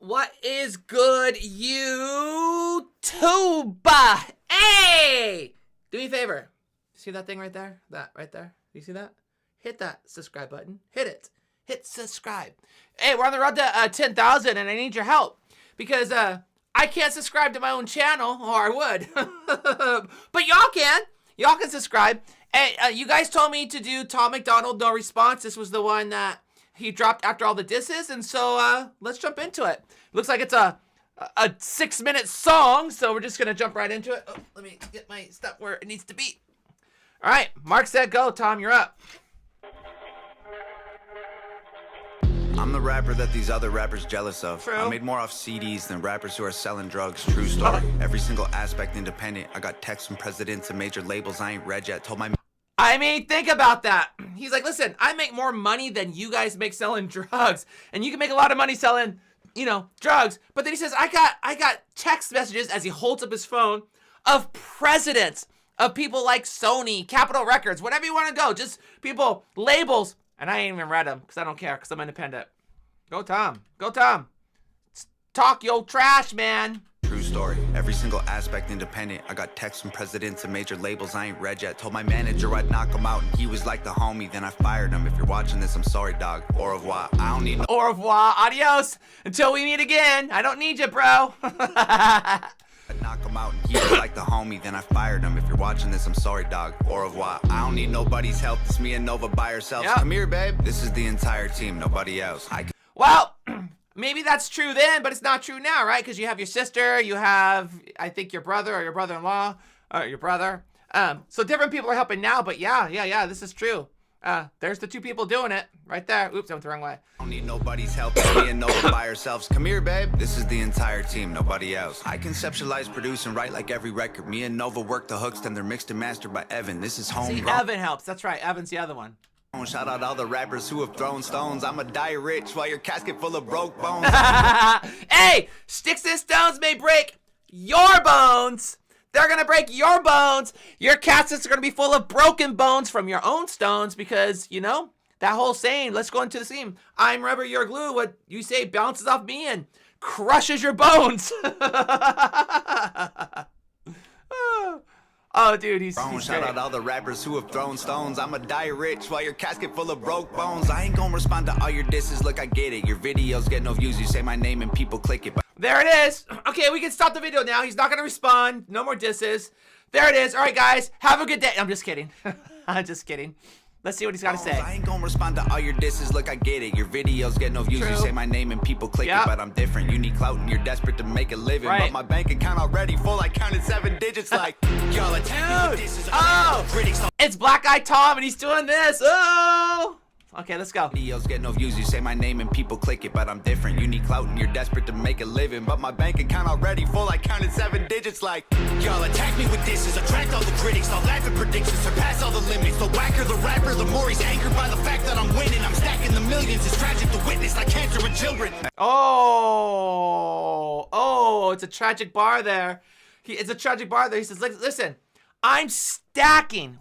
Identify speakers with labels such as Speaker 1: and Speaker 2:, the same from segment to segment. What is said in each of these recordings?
Speaker 1: What is good, YouTube? Hey! Do me a favor. See that thing right there? That right there? You see that? Hit that subscribe button. Hit it. Hit subscribe. Hey, we're on the road to 10,000 and I need your help. Because I can't subscribe to my own channel, or I would. But y'all can. Y'all can subscribe. Hey, you guys told me to do Tom MacDonald, No Response. This was the one that he dropped after all the disses, and so let's jump into it. Looks like it's a 6-minute song, so we're just gonna jump right into it. Oh, let me get my stuff where it needs to be. All right, mark, set, go. Tom, you're up.
Speaker 2: I'm the rapper that these other rappers jealous of.
Speaker 1: True.
Speaker 2: I made more off CDs than rappers who are selling drugs. True story. Every single aspect independent. I got texts from presidents and major labels I ain't read yet. Told my
Speaker 1: I mean, think about that. He's like, listen, I make more money than you guys make selling drugs. And you can make a lot of money selling, you know, drugs. But then he says, I got text messages as he holds up his phone of presidents, of people like Sony, Capitol Records, whatever you want to go. Just people, labels. And I ain't even read them because I don't care because I'm independent. Go, Tom. Go, Tom. Talk your trash, man.
Speaker 2: True story. Every single aspect independent. I got texts from presidents and major labels I ain't read yet. Told my manager I'd knock him out and he was like the homie. Then I fired him. If you're watching this, I'm sorry, dog. Au revoir. I don't need no
Speaker 1: Au revoir. Adios. Until we meet again. I don't need you, bro.
Speaker 2: I'd knock him out and he was like the homie. Then I fired him. If you're watching this, I'm sorry, dog. Au revoir. I don't need nobody's help. It's me and Nova by ourselves.
Speaker 1: Yep.
Speaker 2: Come here, babe. This is the entire team. Nobody else.
Speaker 1: Well, maybe that's true then, but it's not true now, right? Because you have your sister, you have, I think, your brother or your brother-in-law, or your brother. So different people are helping now, but yeah, this is true. There's the two people doing it right there. Oops, I went the wrong way.
Speaker 2: Don't need nobody's help. It's me and Nova by ourselves. Come here, babe. This is the entire team, nobody else. I conceptualize, produce, and write like every record. Me and Nova work the hooks, then they're mixed and mastered by Evan. This is home.
Speaker 1: See, Evan helps. That's right. Evan's the other one.
Speaker 2: Shout out all the rappers who have thrown stones. I'ma die rich while your casket full of broke bones.
Speaker 1: Hey, sticks and stones may break your bones. They're gonna break your bones. Your caskets are gonna be full of broken bones from your own stones because, you know, that whole saying, let's go into the scene. I'm rubber, you're glue. What you say bounces off me and crushes your bones. Oh, dude, he's
Speaker 2: Shout
Speaker 1: great.
Speaker 2: out all the rappers who have thrown stones. I'ma die rich while your casket full of broke bones. I ain't gonna respond to all your disses. Look, I get it. Your videos get no views. You say my name and people click it. But
Speaker 1: There it is. Okay, we can stop the video now. He's not going to respond. No more disses. There it is. All right, guys. Have a good day. I'm just kidding. I'm just kidding. Let's see what he's got to say.
Speaker 2: I ain't gonna respond to all your disses. Look, I get it. Your videos get no views.
Speaker 1: True.
Speaker 2: You say my name and people click
Speaker 1: Yep.
Speaker 2: it, but I'm different. You need clout and you're desperate to make a living.
Speaker 1: Right.
Speaker 2: But my bank account already full. I counted 7 digits like y'all attack me with disses.
Speaker 1: Oh,
Speaker 2: Critics
Speaker 1: it's Black Guy Tom, and he's doing this. Oh. Okay, let's go.
Speaker 2: videos get no views. You say my name and people click it, but I'm different. You need clout and you're desperate to make a living. But my bank account already full. I counted 7 digits like y'all attack me with disses. Attract all the critics. I'll laugh at predictions. Surpass all the limits. The whacker the rapper, the more he's angered by the fact that I'm winning. I'm stacking the millions. It's tragic to witness like cancer in children.
Speaker 1: Oh, it's a tragic bar there. It's a tragic bar there. He says, listen, I'm stacking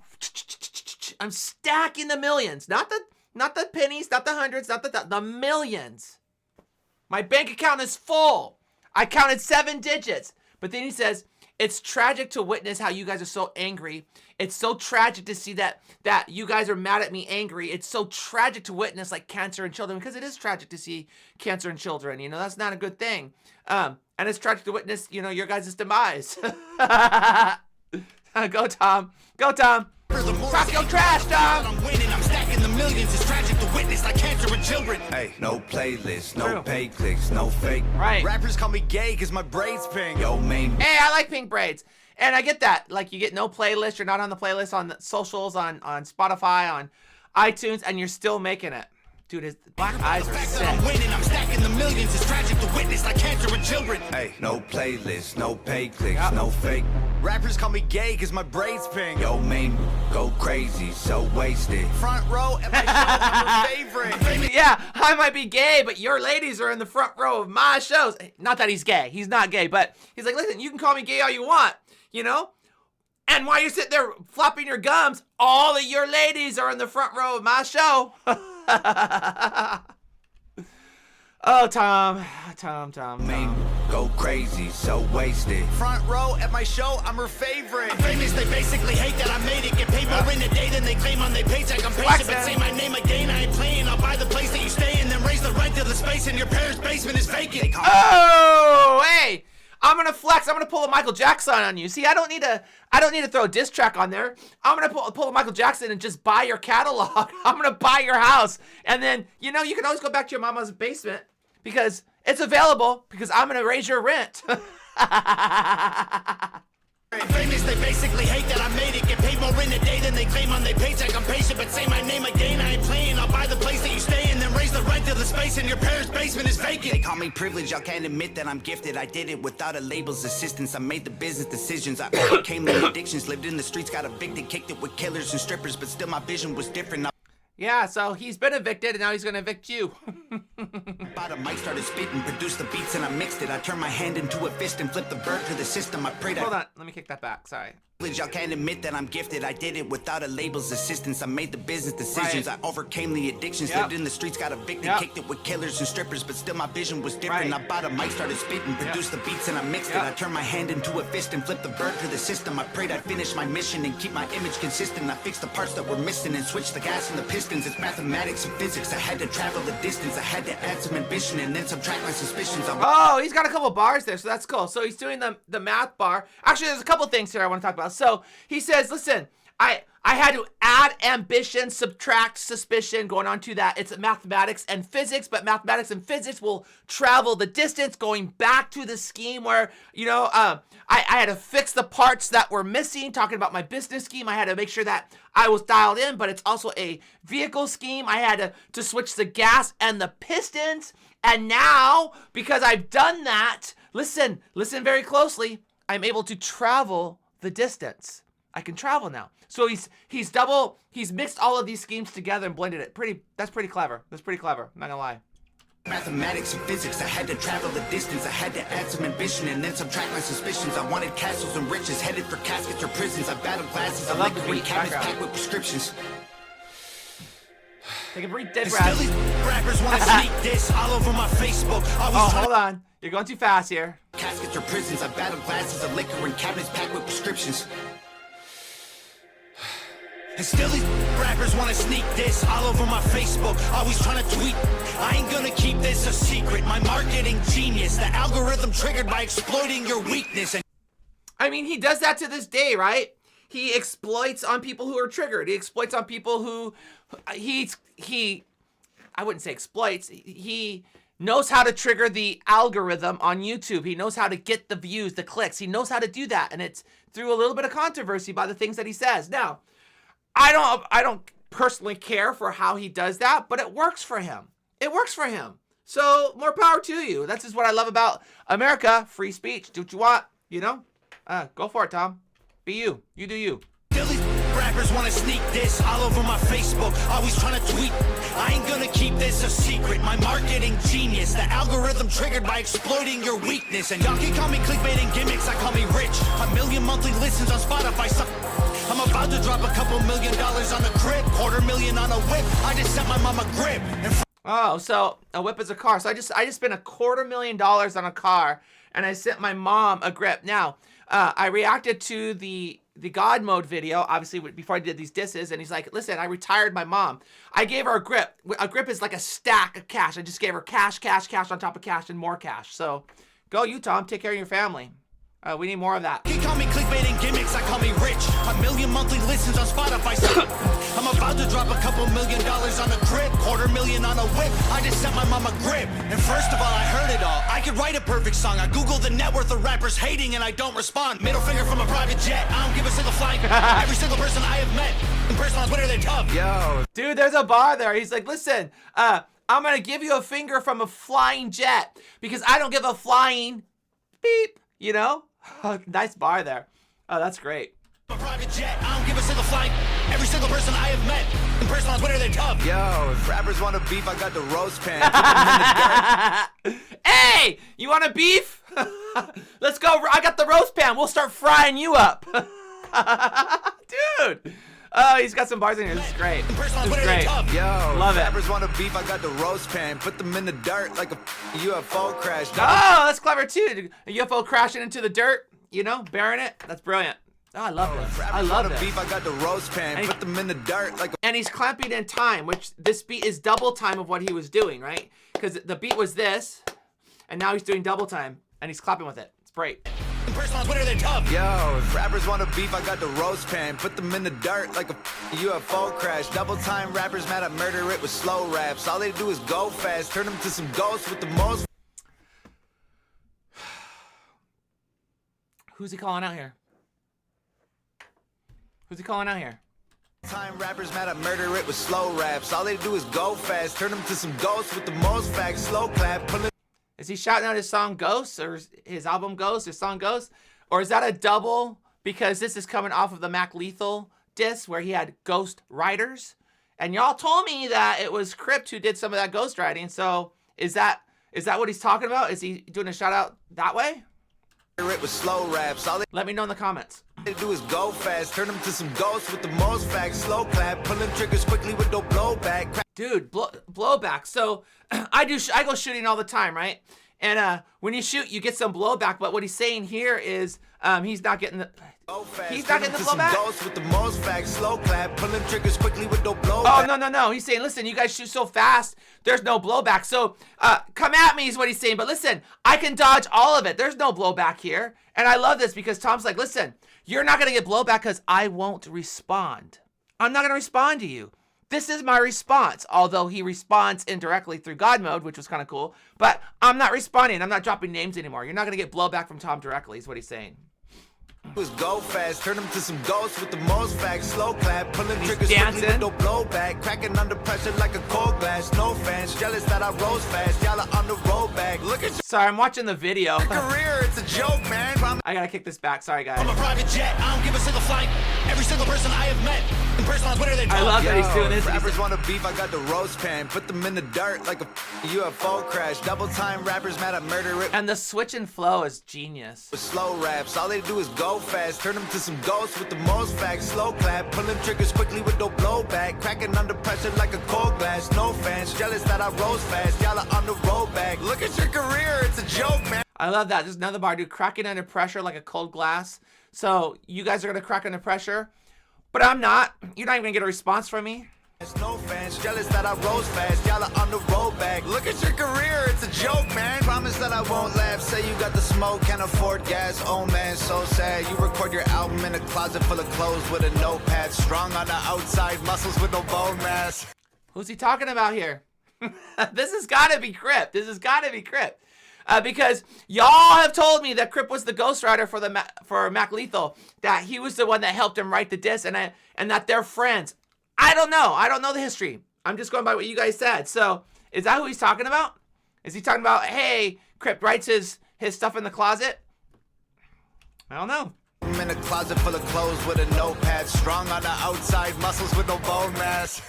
Speaker 1: the millions. Not the pennies, not the hundreds, not the millions. My bank account is full. I counted 7 digits. But then he says, it's tragic to witness how you guys are so angry. It's so tragic to see that you guys are mad at me angry. It's so tragic to witness like cancer in children, because it is tragic to see cancer in children. You know, that's not a good thing. And it's tragic to witness, you know, your guys' demise. Go, Tom. Go, Tom. Talk your trash, Tom.
Speaker 2: I'm winning, I'm stacking the millions. It's tragic to witness like cancer in children. Hey, no playlist, no
Speaker 1: True.
Speaker 2: pay clicks, no fake.
Speaker 1: Right.
Speaker 2: Rappers call me gay cause my braids pink. Yo, main.
Speaker 1: Hey, I like pink braids. And I get that. Like, you get no playlist. You're not on the playlist on the socials, on Spotify, on iTunes, and you're still making it. Dude, his black eyes are sick.
Speaker 2: I'm winning, I'm stacking the millions. It's tragic to witness like cancer in children. Hey, no playlist, no pay clicks,
Speaker 1: Yep.
Speaker 2: no fake. Rappers call me gay cause my braids pink. Yo, main, go crazy, so wasted. Front row at my show, I'm her favorite.
Speaker 1: Yeah, I might be gay, but your ladies are in the front row of my shows. Not that he's gay. He's not gay, but he's like, listen, you can call me gay all you want, you know? And while you're sitting there flopping your gums, all of your ladies are in the front row of my show. Oh, Tom.
Speaker 2: Go crazy, so wasted. Front row at my show, I'm her favorite. I'm famous, they basically hate that I made it. Get paid more in a day than they claim on their paycheck. I'm patient, but say my name again, I ain't playing. I'll buy the place that you stay in, then raise the rent to the space in your parents' basement is vacant.
Speaker 1: Oh, hey! I'm gonna flex. I'm gonna pull a Michael Jackson on you. See, I don't need to throw a diss track on there. I'm gonna pull a Michael Jackson and just buy your catalog. I'm gonna buy your house, and then you can always go back to your mama's basement because it's available. Because I'm gonna raise your rent.
Speaker 2: Famous, they basically hate that I made it. Get paid more in a day than they claim on their paycheck. I'm patient, but say my name again, I ain't playing. I'll buy the place that you stay in, then raise the rent to the space in your parents' basement is vacant. They call me privileged, y'all can't admit that I'm gifted. I did it without a label's assistance. I made the business decisions. I overcame the addictions, lived in the streets, got evicted, kicked it with killers and strippers, but still my vision was different.
Speaker 1: Yeah, so he's been evicted, and now he's gonna evict you.
Speaker 2: Bought a mic, started spitting, produced the beats, and I mixed it. I turned my hand into a fist and flipped the bird to the system. I prayed.
Speaker 1: Hold on, let me kick that back. Sorry.
Speaker 2: Y'all can't admit that I'm gifted. I did it without a label's assistance. I made the business decisions.
Speaker 1: Right.
Speaker 2: I overcame the addictions. Lived in the streets, got evicted, kicked it with killers and strippers, but still my vision was different.
Speaker 1: Right.
Speaker 2: I bought a mic, started spitting, produced the beats, and I mixed it. I turned my hand into a fist and flipped the bird to the system. I prayed I'd finish my mission and keep my image consistent. I fixed the parts that were missing and switched the gas and the pistons. It's mathematics and physics. I had to travel the distance. I had to add some ambition and then subtract my suspicions.
Speaker 1: Oh, he's got a couple bars there, so that's cool. So he's doing the math bar. Actually, there's a couple things here I want to talk about. So he says, listen, I had to add ambition, subtract suspicion, going on to that. It's mathematics and physics, but mathematics and physics will travel the distance, going back to the scheme where, I had to fix the parts that were missing, talking about my business scheme. I had to make sure that I was dialed in, but it's also a vehicle scheme. I had to switch the gas and the pistons. And now, because I've done that, listen very closely, I'm able to travel the distance. I can travel now. So he's mixed all of these schemes together and blended it. That's pretty clever. I'm not gonna lie.
Speaker 2: Mathematics and physics, I had to travel the distance. I had to add some ambition and then subtract my suspicions. I wanted castles and riches, headed for caskets or prisons. I battled glasses, I like the cabinets packed with prescriptions.
Speaker 1: Take a breathe, dead
Speaker 2: rat. Still these rappers want to sneak this all over my Facebook.
Speaker 1: Hold on. You're going too fast here.
Speaker 2: Caskets or prisons, I battled glasses of liquor and cabinets packed with prescriptions. And still these rappers want to sneak this all over my Facebook. Always trying to tweet. I ain't gonna keep this a secret. My marketing genius. The algorithm triggered by exploiting your weakness. And
Speaker 1: I mean, he does that to this day, right? He exploits on people who are triggered. He exploits on people who I wouldn't say exploits. He knows how to trigger the algorithm on YouTube. He knows how to get the views, the clicks. He knows how to do that. And it's through a little bit of controversy by the things that he says. Now, I don't personally care for how he does that, but it works for him. It works for him. So more power to you. That's just what I love about America. Free speech. Do what you want, go for it, Tom. Be you. You do you.
Speaker 2: Rappers want to sneak this all over my Facebook. Always trying to tweet. I ain't gonna keep this a secret. My marketing genius. The algorithm triggered by exploiting your weakness. And y'all can call me clickbait and gimmicks. I call me rich. 1 million monthly listens on Spotify. I'm about to drop a couple $1 million on a crib. $250,000 on a whip. I just sent my mom a grip.
Speaker 1: Oh, so a whip is a car. So I just spent $250,000 on a car, and I sent my mom a grip. Now, I reacted to the God mode video, obviously, before I did these disses, and he's like, listen, I retired my mom. I gave her a grip. A grip is like a stack of cash. I just gave her cash on top of cash and more cash. So go you, Tom. Take care of your family. We need more of that.
Speaker 2: He call me clickbait and gimmicks, I call me rich. 1 million monthly listens on Spotify. I'm about to drop a couple $1 million on a crib. $250,000 on a whip. I just sent my mom a grip. And first of all, I heard it all. I could write a perfect song. I Googled the net worth of rappers hating and I don't respond. Middle finger from a private jet. I don't give a single flying. Every single person I have met. In person on Twitter, they're tough.
Speaker 1: Yo. Dude, there's a bar there. He's like, listen, I'm going to give you a finger from a flying jet because I don't give a flying beep, Nice bar there. Oh, that's great.
Speaker 2: A private jet, I don't give a single flight. Every single person I have met. In person on Twitter, they're tough. Yo, if rappers want to beef, I got the roast pan.
Speaker 1: Hey, you want to beef? Let's go. I got the roast pan. We'll start frying you up. Dude. Oh, he's got some bars in here. This is great. This is great.
Speaker 2: Yo,
Speaker 1: Love it.
Speaker 2: rappers wanna beef, I got the roast pan. Put them in the dirt like a UFO crash.
Speaker 1: Oh, that's clever too. A UFO crashing into the dirt, you know, burying it. That's brilliant. Oh, I love this. I love this.
Speaker 2: Beef, I got the roast pan. Put them in the dirt like a...
Speaker 1: And he's clamping in time, which this beat is double time of what he was doing, right? Because the beat was this, and now he's doing double time, and he's clapping with it. It's great.
Speaker 2: Yo, if rappers wanna beef, I got the roast pan. Put them in the dirt like a UFO crash. Double time rappers mad at murder it with slow raps. All they do is go fast. Turn them to some ghosts with the most...
Speaker 1: Who's he calling out here? Who's he calling out here?
Speaker 2: Time rappers mad at murder it with slow raps. All they do is go fast. Turn them to some ghosts with the most facts. Slow clap.
Speaker 1: Is he shouting out his song Ghosts, or his album Ghosts, his song Ghosts? Or is that a double because this is coming off of the Mac Lethal disc where he had ghost writers? And y'all told me that it was Crypt who did some of that ghost writing. So is that what he's talking about? Is he doing a shout out that way?
Speaker 2: It with slow raps. All
Speaker 1: Let me know in the comments.
Speaker 2: they do is go fast. Turn them to some ghosts with the most facts. Slow clap. Pulling triggers quickly with no blowback.
Speaker 1: Dude, blowback. So I go shooting all the time, right? And when you shoot, you get some blowback. But what he's saying here is he's not getting the blowback.
Speaker 2: Ghosts with the most facts. Slow clap. Pulling triggers quickly with no blowback.
Speaker 1: Oh no. He's saying, listen, you guys shoot so fast, there's no blowback. So come at me is what he's saying. But listen, I can dodge all of it. There's no blowback here. And I love this because Tom's like, listen, you're not gonna get blowback because I won't respond. I'm not gonna respond to you. This is my response, although he responds indirectly through God mode, which was kind of cool. But I'm not responding. I'm not dropping names anymore. You're not going to get blowback from Tom directly, is what he's saying.
Speaker 2: Go fast, turn them to some ghosts with the most facts. Slow clap, pulling triggers
Speaker 1: dancing.
Speaker 2: Quickly with no blowback. Cracking under pressure like a cold glass. No fans, jealous that I rose fast. Y'all are on the road back. Look at your
Speaker 1: Sorry, I'm watching the video.
Speaker 2: career, it's a joke, man.
Speaker 1: I gotta kick this back. Sorry, guys.
Speaker 3: I'm a private jet, I don't give a single flight. Every single person I have met, in person on Twitter, they
Speaker 1: I love that he's doing this.
Speaker 2: Rappers wanna beef, I got the roast pan. Put them in the dirt like a UFO crash. Double time rappers mad at murder it
Speaker 1: And the switch and flow is genius.
Speaker 2: with slow raps. All they do is go fast. Turn them to some ghosts with the most facts. Slow clap, pulling triggers quickly with no blowback. Cracking under pressure like a cold glass. No fans, jealous that I rose fast. Y'all are on the road back. Look at your career, it's a joke, man.
Speaker 1: I love that. There's another bar, dude. Cracking under pressure like a cold glass. So you guys are gonna crack under pressure, but I'm not. You're not even gonna get a response from me.
Speaker 2: No fans, jealous that I rose fast. Y'all are on the road back. Look at your career, it's a joke, man. Promise that I won't laugh. Say you got the smoke, can't afford gas. Oh man, so sad. You record your album in a closet full of clothes with a notepad. Strong on the outside, muscles with no bone mass.
Speaker 1: Who's he talking about here? This has gotta be Crypt. This has gotta be Crypt. Because y'all have told me that Crypt was the ghostwriter for Mac Lethal, that he was the one that helped him write the disc, and that they're friends. I don't know. I don't know the history. I'm just going by what you guys said. So is that who he's talking about? Is he talking about, hey, Crypt writes his stuff in the closet? I don't know.
Speaker 2: I'm in a closet full of clothes with a notepad. Strong on the outside, muscles with no bone mass.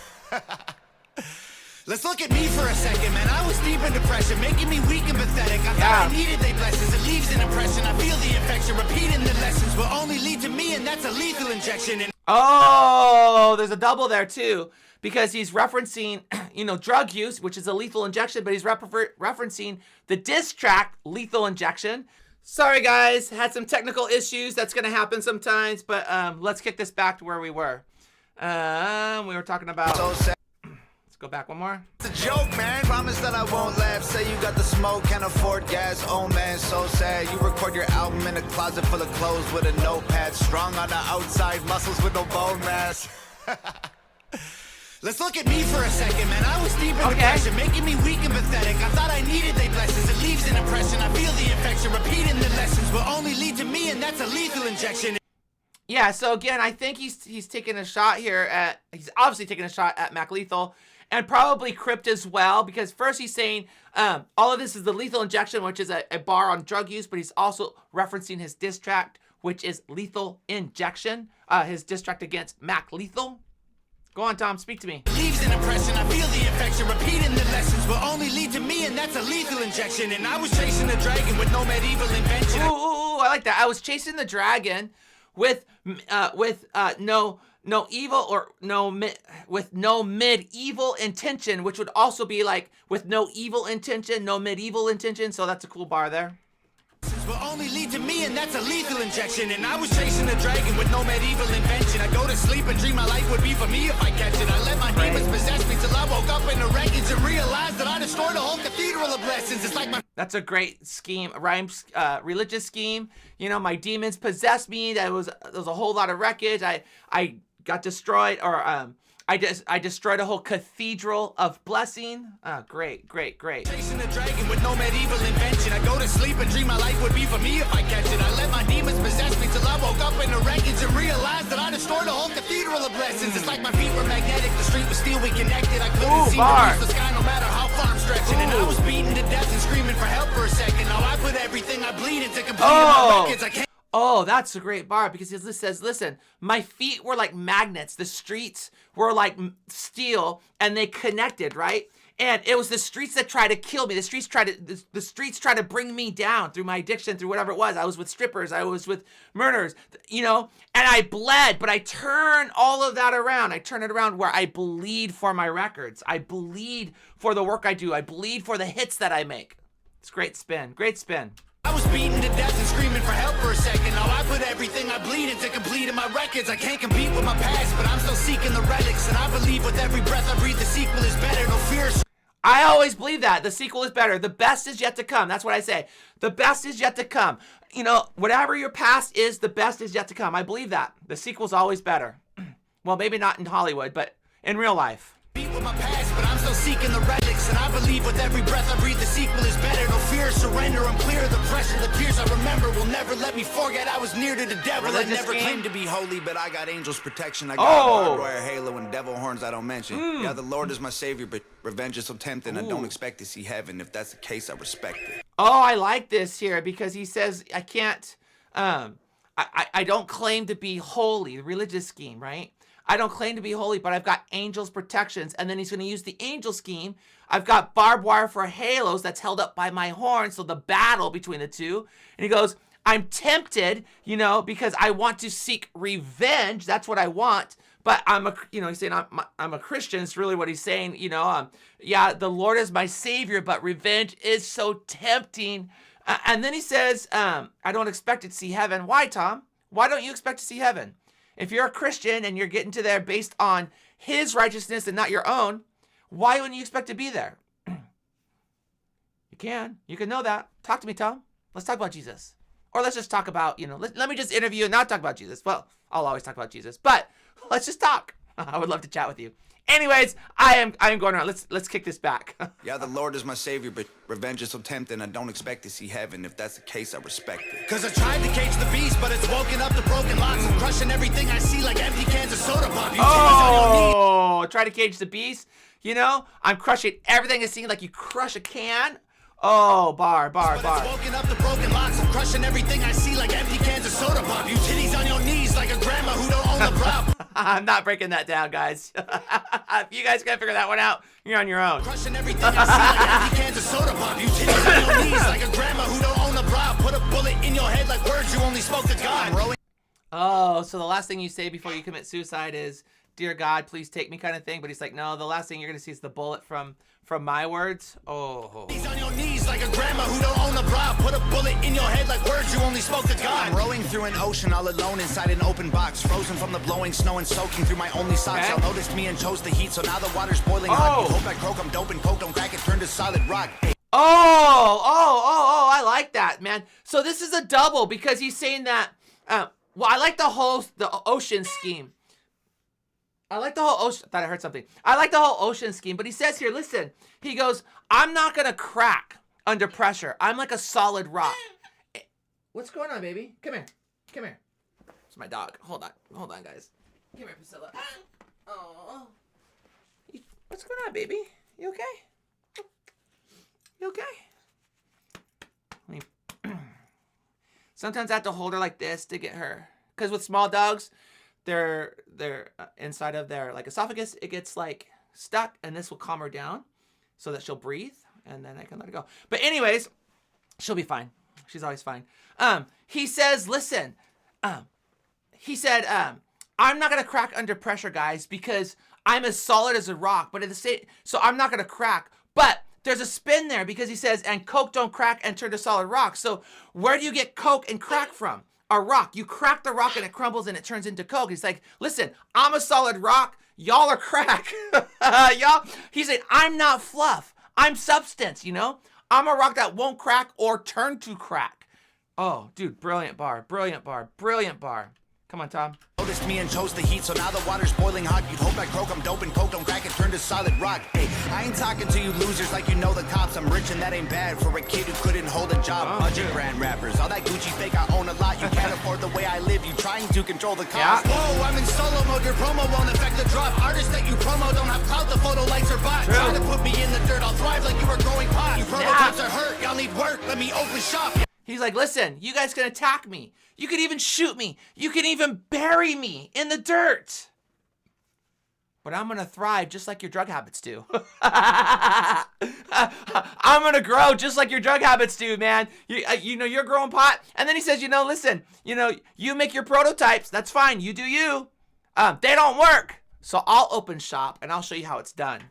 Speaker 3: Let's look at me for a second, man. I was deep in depression, making me weak and pathetic. I thought I needed they blessings. It leaves an impression. I feel the infection. Repeating the lessons will only lead to me, and that's a lethal injection. And
Speaker 1: Oh, there's a double there too, because he's referencing, drug use, which is a lethal injection, but he's referencing the diss track Lethal Injection. Sorry guys, had some technical issues. That's gonna happen sometimes, but let's kick this back to where we were. We were talking about.
Speaker 2: So sad.
Speaker 1: Go back one more.
Speaker 2: It's a joke, man. Promise that I won't laugh. Say you got the smoke, can't afford gas. Oh man, so sad. You record your album in a closet full of clothes with a notepad. Strong on the outside, muscles with no bone mass.
Speaker 3: let's look at me for a second, man. I was deep in depression, making me weak and pathetic. I thought I needed they blessings. It leaves an impression. I feel the infection. Repeating the lessons will only lead to me, and that's a lethal injection.
Speaker 1: Yeah, so again, I think he's taking a shot here he's obviously taking a shot at Mac Lethal. And probably Crypt as well, because first he's saying all of this is the Lethal Injection, which is a bar on drug use, but he's also referencing his diss track, which is Lethal Injection, his diss track against Mac Lethal. Go on, Tom, speak to me.
Speaker 3: Leaves an impression, I feel the infection. Repeating the lessons will only lead to me, and that's a lethal injection. And I was chasing the dragon with no medieval invention.
Speaker 1: Ooh, I like that. I was chasing the dragon with no no evil or with no medieval intention, which would also be like with no evil intention, no medieval intention. So that's a cool bar there.
Speaker 3: Will only lead to me, and that's a lethal injection. And I was chasing a dragon with no medieval invention. I go to sleep and dream my life would be for me if I catch it. I let my demons possess me till I woke up in the wreckage and realized that I destroyed a whole cathedral of blessings. It's like my...
Speaker 1: That's a great scheme, religious scheme. You know, my demons possessed me. There was a whole lot of wreckage. I got destroyed, or I destroyed a whole cathedral of blessing. Great.
Speaker 3: Chasing a dragon with no medieval invention. I go to sleep and dream my life would be for me if I catch it. I let my demons possess me till I woke up in the wreckage and realized that I destroyed a whole cathedral of blessings. It's like my feet were magnetic, the street was steel, we connected. I couldn't see the sky no matter how far I'm stretching. And I was beaten to death and screaming for help for a second. Now I put everything I bleed into completing my records. I can't...
Speaker 1: Oh, that's a great bar, because he says, listen, my feet were like magnets. The streets were like steel, and they connected, right? And it was the streets that tried to kill me. The streets tried to bring me down through my addiction, through whatever it was. I was with strippers. I was with murderers, you know, and I bled, but I turn all of that around. I turn it around where I bleed for my records. I bleed for the work I do. I bleed for the hits that I make. It's great spin.
Speaker 3: I was beaten to death and screaming for help for a second. Now I put everything I bleed into completing my records. I can't compete with my past, but I'm still seeking the relics. And I believe with every breath I breathe, the sequel is better. No fear.
Speaker 1: I always believe that. The sequel is better. The best is yet to come. That's what I say. The best is yet to come. You know, whatever your past is, the best is yet to come. I believe that. The sequel's always better. Well, maybe not in Hollywood, but in real life.
Speaker 3: With my past, but I'm still seeking the relics. And I believe with every breath I breathe, the sequel is better. No fear, surrender, I'm clear. The pressure, the tears I remember will never let me forget I was near to the devil. I never claimed to be holy, but I got angels' protection. I got a barbed wire halo and devil horns I don't mention. Yeah, the Lord is my savior, but revenge is so tempting. I don't expect to see heaven. If that's the case, I respect it.
Speaker 1: Oh, I like this here, because he says I can't, I don't claim to be holy, the religious scheme, right? I don't claim to be holy, but I've got angels' protections. And then he's going to use the angel scheme. I've got barbed wire for halos that's held up by my horns. So the battle between the two. And he goes, I'm tempted, you know, because I want to seek revenge. That's what I want. But he's saying I'm a Christian. It's really what he's saying. You know, yeah, the Lord is my savior, but revenge is so tempting. And then he says, I don't expect to see heaven. Why, Tom? Why don't you expect to see heaven? If you're a Christian and you're getting to there based on his righteousness and not your own, why wouldn't you expect to be there? You can know that. Talk to me, Tom. Let's talk about Jesus. Or let's just talk about, let me just interview and not talk about Jesus. Well, I'll always talk about Jesus, but let's just talk. I would love to chat with you. Anyways, I am going around. Let's kick this back.
Speaker 2: Yeah, the Lord is my savior, but revenge is so tempting. I don't expect to see heaven. If that's the case, I respect it.
Speaker 3: Cause I tried to cage the beast, but it's woken up the broken locks. I'm crushing everything I see like empty cans of soda pop.
Speaker 1: Oh, try to cage the beast. I'm crushing everything I see like you crush a can. Oh, bar.
Speaker 3: It's woken up the broken locks. I'm crushing everything I see like empty cans of soda pop. You titties on your knees like a grandma who don't own the prop.
Speaker 1: I'm not breaking that down, guys. If you guys can't figure that one out, you're on your own.
Speaker 3: Crushing everything I see like empty cans of soda pop. You titties on your knees like a grandma who don't own the prop. Put a bullet in your head like words you only spoke to God.
Speaker 1: Oh, so the last thing you say before you commit suicide is, "Dear God, please take me," kind of thing. But he's like, no, the last thing you're going to see is the bullet from my words. Oh.
Speaker 3: He's on your knees like a grandma who don't own a bra. Put a bullet in your head like words you only spoke to God.
Speaker 2: I'm rowing through an ocean all alone inside an open box, frozen from the blowing snow and soaking through my only socks. Y'all noticed me and chose the heat, so now the water's boiling hot. You hope I croak, I'm dope and coke, don't crack it, turn to solid rock.
Speaker 1: Oh, I like that, man. So this is a double, because he's saying that, I like the ocean scheme. I like the whole ocean. I thought I heard something. I like the whole ocean scheme, but he says here, listen, he goes, I'm not going to crack under pressure. I'm like a solid rock. What's going on, baby? Come here. It's my dog. Hold on, guys. Come here, Priscilla. Oh. What's going on, baby? You okay? You okay? Sometimes I have to hold her like this to get her. Because with small dogs, they're inside of their like esophagus, it gets like stuck, and this will calm her down so that she'll breathe, and then I can let her go. But anyways, she'll be fine. She's always fine. He says, listen, he said, I'm not gonna crack under pressure, guys, because I'm as solid as a rock. But at the same, so I'm not gonna crack. But there's a spin there because he says, and coke don't crack and turn to solid rock. So where do you get coke and crack from? A rock. You crack the rock and it crumbles and it turns into coke. He's like, listen, I'm a solid rock. Y'all are crack. Y'all. He said, I'm not fluff. I'm substance, you know? I'm a rock that won't crack or turn to crack. Oh, dude, brilliant bar. Brilliant bar. Brilliant bar. Come on, Tom.
Speaker 3: Noticed me and chose the heat, so now the water's boiling hot. You'd hope I croak, I'm dope and coke don't crack and turn to solid rock. Hey, I ain't talking to you losers like you know the cops. I'm rich and that ain't bad for a kid who couldn't hold a job. Budget brand rappers, all that Gucci fake, I own a lot. You can't afford the way I live, you trying to control the cost.
Speaker 1: Yeah.
Speaker 3: Whoa, I'm in solo mode, your promo won't affect the drop. Artists that you promo don't have clout, the photo likes are bought.
Speaker 1: True.
Speaker 3: Try to put me in the dirt, I'll thrive like you were growing pot. You prototypes are hurt, y'all need work, let me open shop.
Speaker 1: He's like, listen, you guys can attack me. You can even shoot me. You can even bury me in the dirt. But I'm going to thrive just like your drug habits do. I'm going to grow just like your drug habits do, man. You know, you're growing pot. And then he says, you know, listen, you know, you make your prototypes. That's fine. You do you. They don't work. So I'll open shop and I'll show you how it's done.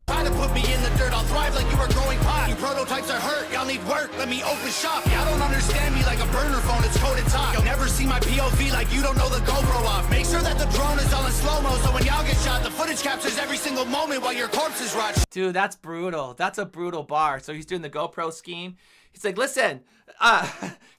Speaker 3: Try to put me in the dirt, I'll thrive like you were growing pot. You prototypes are hurt, y'all need work, let me open shop. Y'all don't understand me like a burner phone, it's coded top. You'll never see my POV like you don't know the GoPro off. Make sure that the drone is all in slow-mo, so when y'all get shot, the footage captures every single moment while your corpses rot.
Speaker 1: Dude, that's brutal. That's a brutal bar. So he's doing the GoPro scheme. He's like, listen,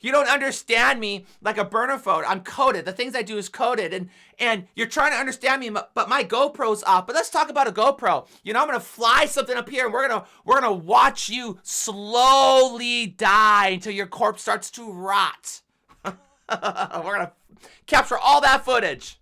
Speaker 1: you don't understand me like a burner phone. I'm coded. The things I do is coded. And you're trying to understand me, but my GoPro's off. But let's talk about a GoPro. You know, I'm going to fly something up here and we're going to watch you slowly die until your corpse starts to rot. We're going to capture all that footage.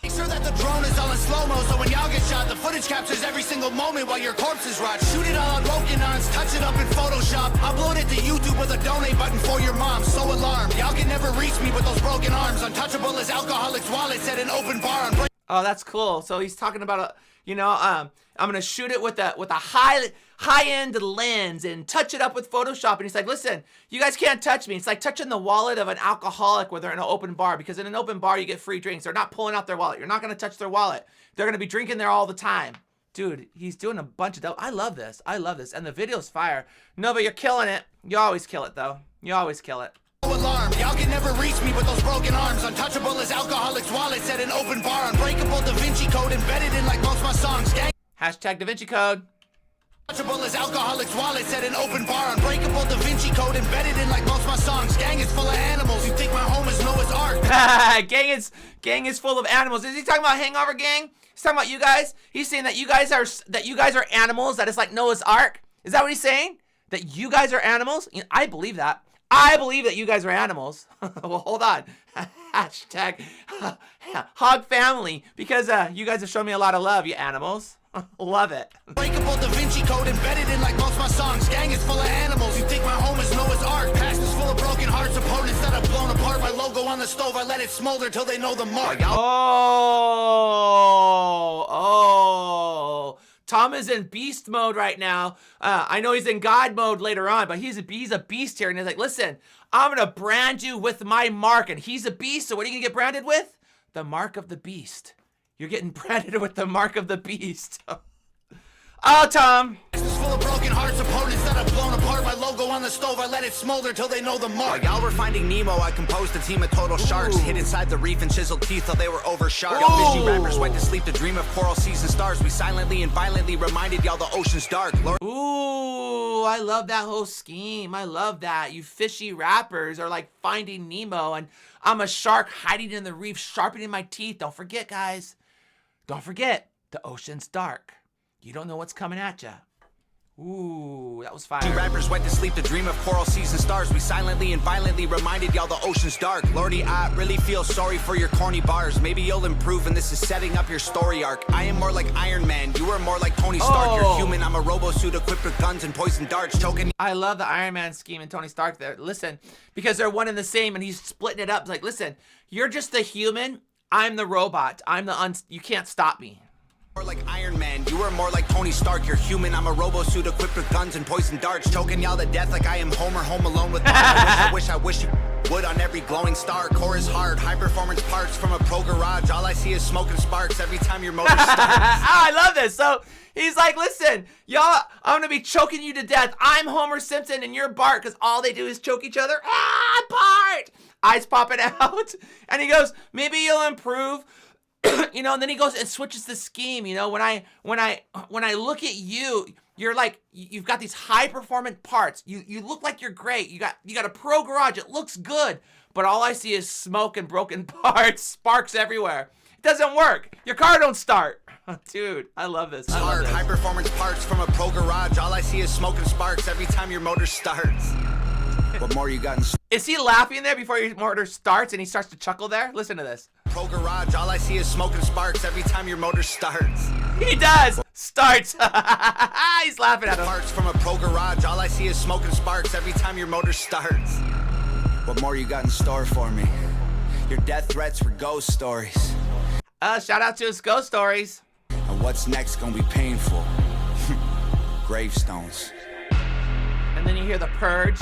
Speaker 3: Make sure that the drone is all in slow-mo, so when y'all get shot, the footage captures every single moment while your corpses rot. Shoot it all on broken arms, touch it up in Photoshop. Upload it to YouTube with a donate button for your mom. So alarmed, y'all can never reach me with those broken arms. Untouchable as alcoholics' wallets at an open bar.
Speaker 1: Oh, that's cool. So he's talking about I'm gonna shoot it with a high-end lens and touch it up with Photoshop. And he's like, listen, you guys can't touch me. It's like touching the wallet of an alcoholic when they're in an open bar, because in an open bar you get free drinks. They're not pulling out their wallet. You're not gonna touch their wallet. They're gonna be drinking there all the time. Dude, he's doing a bunch of dope. I love this. I love this. And the video's fire. Nova, you're killing it. You always kill it though. You always kill it.
Speaker 3: Alarm, y'all can never reach me with those broken arms. Untouchable as alcoholics' wallets at an open bar. Unbreakable Da Vinci Code embedded in like most my songs. Gang.
Speaker 1: Hashtag Da Vinci Code.
Speaker 3: Untouchable as alcoholics' wallets at an open bar. Unbreakable Da Vinci Code embedded in like most my songs. Gang is full of animals. You think my home is Noah's Ark?
Speaker 1: gang is full of animals. Is he talking about Hangover Gang? He's talking about you guys. He's saying that you guys are animals. That it's like Noah's Ark. Is that what he's saying? That you guys are animals? You know, I believe that. I believe that you guys are animals. Well, hold on. Hashtag hog family, because you guys have shown me a lot of love, you animals. Love it.
Speaker 3: Breakable Da Vinci Code embedded in like most my songs. Gang is full of animals. You think my home is Noah's Ark? Past is full of broken hearts. Opponents that have blown apart. My logo on the stove, I let it smolder till they know the mark.
Speaker 1: Oh. Tom is in beast mode right now. I know he's in God mode later on, but he's a beast here. And he's like, listen, I'm going to brand you with my mark. And he's a beast. So what are you going to get branded with? The mark of the beast. You're getting branded with the mark of the beast. Oh, Tom.
Speaker 3: This is full of broken hearts. Opponents that have blown apart. My logo on the stove, I let it smolder till they know the mark. While y'all were finding Nemo, I composed a team of total sharks. Hid inside the reef and chiseled teeth till they were oversharked. Y'all fishy rappers went to sleep to dream of coral seas and stars. We silently and violently reminded y'all the ocean's dark.
Speaker 1: Ooh, I love that whole scheme. I love that. You fishy rappers are like finding Nemo, and I'm a shark hiding in the reef, sharpening my teeth. Don't forget, guys. Don't forget, the ocean's dark. You don't know what's coming at ya. Ooh, that was fire.
Speaker 3: Rappers went to sleep to dream of coral seas and stars. We silently and violently reminded y'all the ocean's dark. Lordy, I really feel sorry for your corny bars. Maybe you'll improve and this is setting up your story arc. I am more like Iron Man. You are more like Tony Stark. You're human. I'm a robo-suit equipped with guns and poison darts. Choking.
Speaker 1: I love the Iron Man scheme and Tony Stark there. Listen, because they're one and the same, and he's splitting it up. It's like, listen, you're just the human. I'm the robot. I'm the you can't stop me.
Speaker 3: More like Iron Man, you are more like Tony Stark. You're human, I'm a robo-suit equipped with guns and poison darts. Choking y'all to death like I am Homer home alone with I wish you
Speaker 2: Wood on every glowing star, core is hard, high performance parts from a pro garage. All I see is smoke and sparks every time your motor starts.
Speaker 1: I love this. So he's like, listen, y'all, I'm gonna be choking you to death. I'm Homer Simpson and you're Bart, because all they do is choke each other. Ah, Bart! Eyes popping out. And he goes, maybe you'll improve. You know, and then he goes and switches the scheme. You know, when I look at you, you're like, you've got these high performance parts. You look like you're great. You got a pro garage. It looks good. But all I see is smoke and broken parts, sparks everywhere. It doesn't work. Your car don't start. Dude, I love this. I love this.
Speaker 2: High performance parts from a pro garage. All I see is smoke and sparks every time your motor starts. What more you got in
Speaker 1: Is he laughing there before your motor starts and he starts to chuckle there? Listen to this.
Speaker 2: pro garage? All I see is smoke and sparks every time your motor starts.
Speaker 1: He does. Starts. He's laughing at him.
Speaker 2: Parts from a pro garage. All I see is smoke and sparks every time your motor starts. What more you got in store for me? Your death threats were ghost stories.
Speaker 1: Shout out to his ghost stories.
Speaker 2: And what's next gonna be painful? Gravestones.
Speaker 1: And then you hear the purge.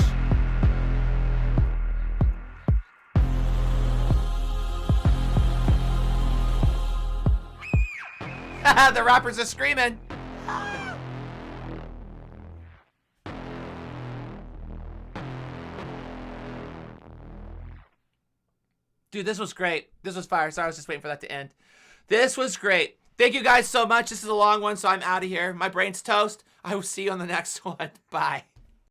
Speaker 1: The rappers are screaming. Dude, this was great. This was fire. Sorry, I was just waiting for that to end. This was great. Thank you guys so much. This is a long one, so I'm out of here. My brain's toast. I will see you on the next one. Bye.